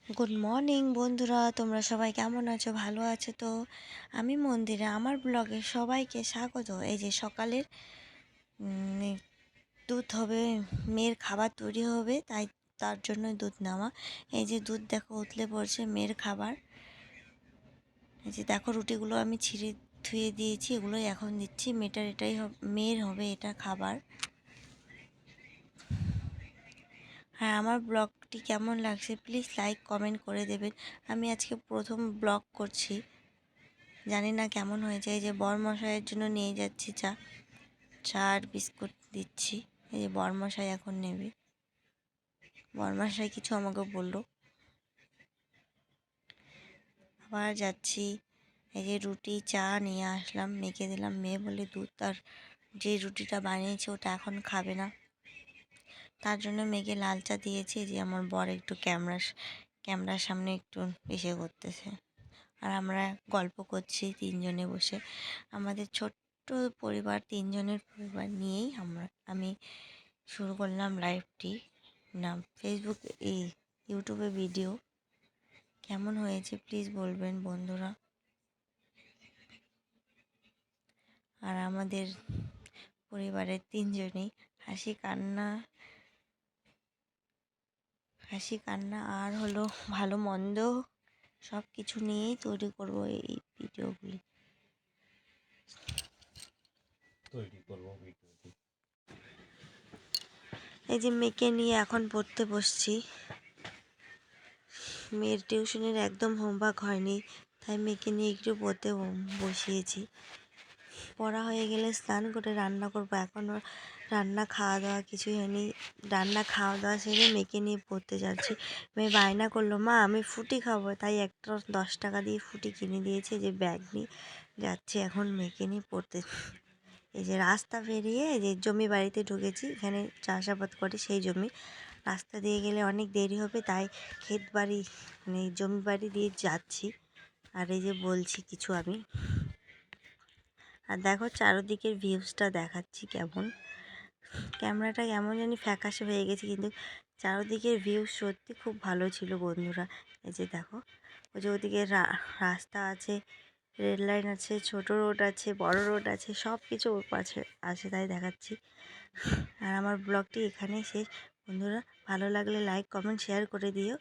Good morning বন্ধুরা, তোমরা সবাই কেমন আছো? ভালো আছো তো? আমি মন্দিরে আমার ব্লগে সবাইকে স্বাগত। এই যে সকালের এই দুধ হবে, মেয়ের খাবার তৈরি হবে, তাই তার জন্য দুধ নেওয়া। এই যে দুধ দেখো উতলে পড়ছে, মেয়ের খাবার। এই যে দেখো রুটিগুলো আমি ছিঁড়ে ধুয়ে দিয়েছি, এগুলোই এখন দিচ্ছি। মেয়ের হবে এটা খাবার। হ্যাঁ, আমার ব্লগটি কেমন লাগছে প্লিজ লাইক কমেন্ট করে দেবেন। আমি আজকে প্রথম ব্লগ করছি, জানি না কেমন হয়েছে। এই যে বরমশাইয়ের জন্য নিয়ে যাচ্ছি চা আর বিস্কুট দিচ্ছি। এই যে বরমশাই এখন নেবে। বরমশাই কিছু আমাকে বললো। আবার যাচ্ছি, এই যে রুটি চা নিয়ে আসলাম, মেখে দিলাম। মেয়ে বলে দুধ আর যে রুটিটা বানিয়েছে ওটা এখন খাবে না, তার জন্য মেয়েকে লাল চা দিয়েছি। যে আমার বর একটু ক্যামেরার সামনে একটু এসে করতেছে, আর আমরা গল্প করছি তিনজনে বসে। আমাদের ছোট্ট পরিবার, তিনজনের পরিবার নিয়েই আমি শুরু করলাম লাইভটি। না ফেসবুক ইউটিউবে ভিডিও কেমন হয়েছে প্লিজ বলবেন বন্ধুরা। আর আমাদের পরিবারের তিনজনেই হাসি কান্না আর হলো ভালো মন্দ সব কিছু নিয়েই তৈরি করব এই ভিডিওগুলি। এই যে মেয়েকে নিয়ে এখন পড়তে বসছি। মেয়ের টিউশনের একদম হোমওয়ার্ক হয়নি, তাই মেয়েকে নিয়ে একটু পড়তে বসিয়েছি। পড়া হয়ে গেলে স্নান করে রান্না করবো। এখনও রান্না খাওয়া দাওয়া কিছুই হয়নি। রান্না খাওয়া দাওয়া সেরে মেয়েকে নিয়ে পড়তে যাচ্ছি। মেয়ে বায়না করলো, মা আমি ফুটি খাবো, তাই একটা 10 টাকা দিয়ে ফুটি কিনে দিয়েছে। যে ব্যাগ নিয়ে যাচ্ছি এখন মেয়েকে নিয়ে পড়তে। এই যে রাস্তা পেরিয়ে এই যে জমি বাড়িতে ঢুকেছি, এখানে চাষাবাদ করে সেই জমি। রাস্তা দিয়ে গেলে অনেক দেরি হবে, তাই ক্ষেত বাড়ি মানে জমি বাড়ি দিয়ে যাচ্ছি। আর এই যে বলছি কিছু আমি। আর দেখো চারদিকের ভিউজটা দেখাচ্ছি কেমন। ক্যামেরাটা কেমন জানি ফ্যাকাশে হয়ে গেছে, কিন্তু চারদিকের ভিউ সত্যি খুব ভালো ছিল বন্ধুরা। এই যে দেখো, ওই যে ওদিকে রাস্তা আছে, রেল লাইন আছে, ছোট রোড আছে, বড় রোড আছে, সব কিছু ওর পাশে আছে, তাই দেখাচ্ছি। আর আমার ব্লগটি এখানেই শেষ বন্ধুরা। ভালো লাগলে লাইক কমেন্ট শেয়ার করে দিও।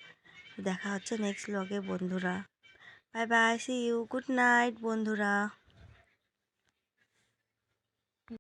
দেখা হচ্ছে নেক্সট ব্লগে বন্ধুরা। Bye bye, see you, good night বন্ধুরা।